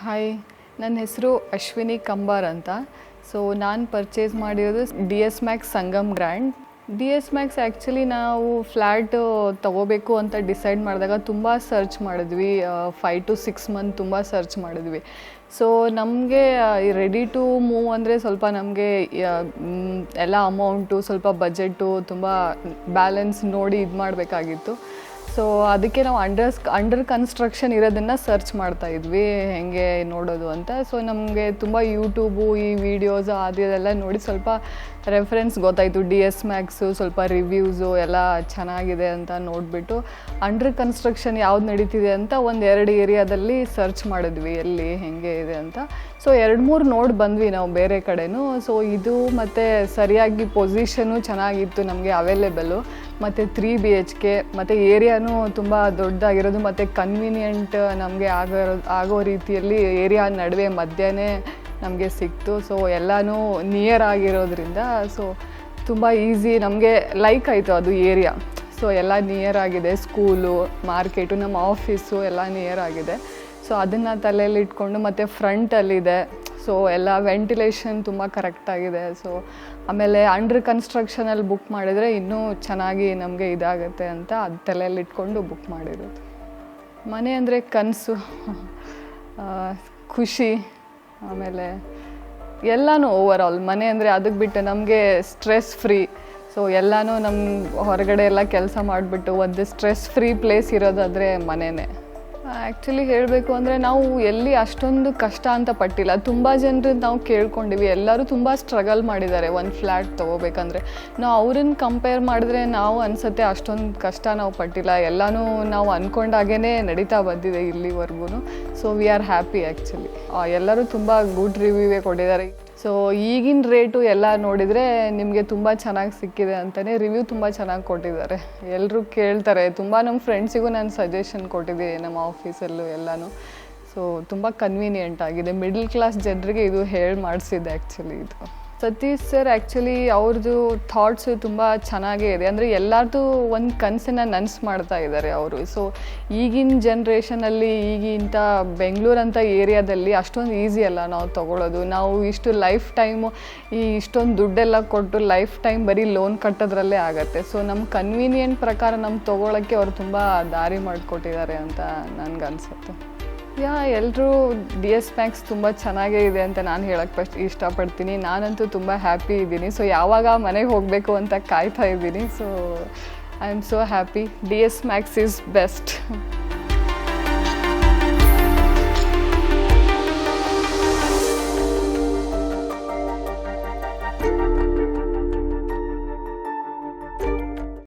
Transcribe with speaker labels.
Speaker 1: Hi, ನನ್ನ ಹೆಸರು ಅಶ್ವಿನಿ ಕಂಬಾರ್ ಅಂತ. ಸೊ ನಾನು ಪರ್ಚೇಸ್ ಮಾಡಿರೋದು DS Max Sangam grand. DS Max actually ನಾವು ಫ್ಲ್ಯಾಟು ತೊಗೋಬೇಕು ಅಂತ ಡಿಸೈಡ್ ಮಾಡಿದಾಗ ತುಂಬ ಸರ್ಚ್ ಮಾಡಿದ್ವಿ. 5 to 6 ಮಂತ್ ತುಂಬ ಸರ್ಚ್ ಮಾಡಿದ್ವಿ. ಸೊ ನಮಗೆ ರೆಡಿ ಟು ಮೂವ್ ಅಂದರೆ ಸ್ವಲ್ಪ ನಮಗೆ ಎಲ್ಲ ಅಮೌಂಟು, ಸ್ವಲ್ಪ ಬಜೆಟು ತುಂಬ ಬ್ಯಾಲೆನ್ಸ್ ನೋಡಿ ಇದು ಮಾಡಬೇಕಾಗಿತ್ತು. ಸೊ ಅದಕ್ಕೆ ನಾವು ಅಂಡರ್ ಕನ್ಸ್ಟ್ರಕ್ಷನ್ ಇರೋದನ್ನು ಸರ್ಚ್ ಮಾಡ್ತಾಯಿದ್ವಿ, ಹೇಗೆ ನೋಡೋದು ಅಂತ. ಸೊ ನಮಗೆ ತುಂಬ ಯೂಟ್ಯೂಬು ಈ ವಿಡಿಯೋಸು ಅದೆಲ್ಲ ನೋಡಿ ಸ್ವಲ್ಪ ರೆಫರೆನ್ಸ್ ಗೊತ್ತಾಯಿತು. DS Max ಸ್ವಲ್ಪ ರಿವ್ಯೂಸು ಎಲ್ಲ ಚೆನ್ನಾಗಿದೆ ಅಂತ ನೋಡಿಬಿಟ್ಟು ಅಂಡರ್ ಕನ್ಸ್ಟ್ರಕ್ಷನ್ ಯಾವ್ದು ನಡೀತಿದೆ ಅಂತ 1-2 ಏರಿಯಾದಲ್ಲಿ ಸರ್ಚ್ ಮಾಡಿದ್ವಿ, ಎಲ್ಲಿ ಹೇಗೆ ಇದೆ ಅಂತ. ಸೊ 2-3 ನೋಡಿ ಬಂದ್ವಿ ನಾವು ಬೇರೆ ಕಡೆನೂ. ಸೊ ಇದು ಮತ್ತು ಸರಿಯಾಗಿ ಪೊಸಿಷನು ಚೆನ್ನಾಗಿತ್ತು ನಮಗೆ ಅವೈಲೇಬಲು, ಮತ್ತು 3 BHK, ಮತ್ತು ಏರಿಯಾನೂ ತುಂಬ ದೊಡ್ಡದಾಗಿರೋದು, ಮತ್ತು ಕನ್ವೀನಿಯೆಂಟ್ ನಮಗೆ ಆಗೋ ರೀತಿಯಲ್ಲಿ ಏರಿಯಾ ನಡುವೆ ಮಧ್ಯನೇ ನಮಗೆ ಸಿಕ್ತು. ಸೊ ಎಲ್ಲನೂ ನಿಯರ್ ಆಗಿರೋದ್ರಿಂದ ಸೊ ತುಂಬ ಈಸಿ, ನಮಗೆ ಲೈಕ್ ಆಯಿತು ಅದು ಏರಿಯಾ. ಸೊ ಎಲ್ಲ ನಿಯರ್ ಆಗಿದೆ, ಸ್ಕೂಲು, ಮಾರ್ಕೆಟು, ನಮ್ಮ ಆಫೀಸು ಎಲ್ಲ ನಿಯರ್ ಆಗಿದೆ. ಸೊ ಅದನ್ನು ತಲೆಯಲ್ಲಿ ಇಟ್ಕೊಂಡು, ಮತ್ತು ಫ್ರಂಟಲ್ಲಿದೆ, ಸೊ ಎಲ್ಲ ವೆಂಟಿಲೇಷನ್ ತುಂಬ ಕರೆಕ್ಟಾಗಿದೆ. ಸೊ ಆಮೇಲೆ ಅಂಡರ್ ಕನ್ಸ್ಟ್ರಕ್ಷನಲ್ಲಿ ಬುಕ್ ಮಾಡಿದರೆ ಇನ್ನೂ ಚೆನ್ನಾಗಿ ನಮಗೆ ಇದಾಗುತ್ತೆ ಅಂತ ಅದು ತಲೆಯಲ್ಲಿ ಇಟ್ಕೊಂಡು ಬುಕ್ ಮಾಡಿರೋದು. ಮನೆ ಅಂದರೆ ಕನಸು, ಖುಷಿ, ಆಮೇಲೆ ಎಲ್ಲನೂ ಓವರಾಲ್ ಮನೆ ಅಂದರೆ ಅದಕ್ಕೆ ಬಿಟ್ಟು ನಮಗೆ ಸ್ಟ್ರೆಸ್ ಫ್ರೀ. ಸೊ ಎಲ್ಲನೂ ನಮ್ಮ ಹೊರಗಡೆ ಎಲ್ಲ ಕೆಲಸ ಮಾಡಿಬಿಟ್ಟು ಒಂದು ಸ್ಟ್ರೆಸ್ ಫ್ರೀ ಪ್ಲೇಸ್ ಇರೋದಾದರೆ ಮನೆಯೇ. ಆ್ಯಕ್ಚುಲಿ ಹೇಳಬೇಕು ಅಂದರೆ ನಾವು ಎಲ್ಲಿ ಅಷ್ಟೊಂದು ಕಷ್ಟ ಅಂತ ಪಟ್ಟಿಲ್ಲ. ತುಂಬ ಜನರು ನಾವು ಕೇಳ್ಕೊಂಡಿವಿ, ಎಲ್ಲರೂ ತುಂಬ ಸ್ಟ್ರಗಲ್ ಮಾಡಿದ್ದಾರೆ ಒಂದು ಫ್ಲ್ಯಾಟ್ ತೊಗೋಬೇಕಂದ್ರೆ. ನಾವು ಅವ್ರನ್ನ ಕಂಪೇರ್ ಮಾಡಿದ್ರೆ ನಾವು ಅನಿಸುತ್ತೆ ಅಷ್ಟೊಂದು ಕಷ್ಟ ನಾವು ಪಟ್ಟಿಲ್ಲ, ಎಲ್ಲನೂ ನಾವು ಅಂದ್ಕೊಂಡಾಗೇ ನಡೀತಾ ಬಂದಿದೆ ಇಲ್ಲಿವರೆಗೂ. So we are happy actually. ಎಲ್ಲರೂ ತುಂಬ ಗುಡ್ ರಿವ್ಯೂವೇ ಕೊಟ್ಟಿದ್ದಾರೆ. ಸೊ ಈಗಿನ ರೇಟು ಎಲ್ಲ ನೋಡಿದರೆ ನಿಮಗೆ ತುಂಬ ಚೆನ್ನಾಗಿ ಸಿಕ್ಕಿದೆ ಅಂತಲೇ ರಿವ್ಯೂ ತುಂಬ ಚೆನ್ನಾಗಿ ಕೊಟ್ಟಿದ್ದಾರೆ. ಎಲ್ಲರೂ ಕೇಳ್ತಾರೆ, ತುಂಬ ನಮ್ಮ ಫ್ರೆಂಡ್ಸಿಗೂ ನಾನು ಸಜೆಷನ್ ಕೊಟ್ಟಿದ್ದೀನಿ ನಮ್ಮ ಆಫೀಸಲ್ಲೂ ಎಲ್ಲನೂ. ಸೊ ತುಂಬ ಕನ್ವೀನಿಯೆಂಟ್ ಆಗಿದೆ. ಮಿಡಲ್ ಕ್ಲಾಸ್ ಜನರಿಗೆ ಇದು ಹೇಳಿ ಮಾಡಿಸಿದೆ ಆ್ಯಕ್ಚುಲಿ ಇದು. ಸತೀಶ್ ಸರ್ ಆ್ಯಕ್ಚುಲಿ ಅವ್ರದ್ದು ಥಾಟ್ಸು ತುಂಬ ಚೆನ್ನಾಗೇ ಇದೆ. ಅಂದರೆ ಎಲ್ಲರದ್ದು ಒಂದು ಕನಸನ್ನು ನನಸು ಮಾಡ್ತಾ ಇದ್ದಾರೆ ಅವರು. ಸೊ ಈಗಿನ ಜನ್ರೇಷನಲ್ಲಿ ಈಗಿಂಥ ಬೆಂಗಳೂರಂಥ ಏರಿಯಾದಲ್ಲಿ ಅಷ್ಟೊಂದು ಈಸಿ ಅಲ್ಲ ನಾವು ತೊಗೊಳೋದು. ನಾವು ಇಷ್ಟು ಲೈಫ್ ಟೈಮು ಇಷ್ಟೊಂದು ದುಡ್ಡೆಲ್ಲ ಕೊಟ್ಟು ಲೈಫ್ ಟೈಮ್ ಬರೀ ಲೋನ್ ಕಟ್ಟೋದ್ರಲ್ಲೇ ಆಗುತ್ತೆ. ಸೊ ನಮ್ಮ ಕನ್ವೀನಿಯೆಂಟ್ ಪ್ರಕಾರ ನಮ್ಗೆ ತೊಗೊಳಕ್ಕೆ ಅವ್ರು ತುಂಬ ದಾರಿ ಮಾಡಿಕೊಟ್ಟಿದ್ದಾರೆ ಅಂತ ನನಗನ್ಸುತ್ತೆ. ಎಲ್ಲರೂ DS Max ತುಂಬ ಚೆನ್ನಾಗೇ ಇದೆ ಅಂತ ನಾನು ಹೇಳೋಕ್ಕೆ ಇಷ್ಟಪಡ್ತೀನಿ. ನಾನಂತೂ ತುಂಬ ಹ್ಯಾಪಿ ಇದ್ದೀನಿ. ಸೊ ಯಾವಾಗ ಮನೆಗೆ ಹೋಗಬೇಕು ಅಂತ ಕಾಯ್ತಾ ಇದ್ದೀನಿ. So I am so happy. DS Max is best.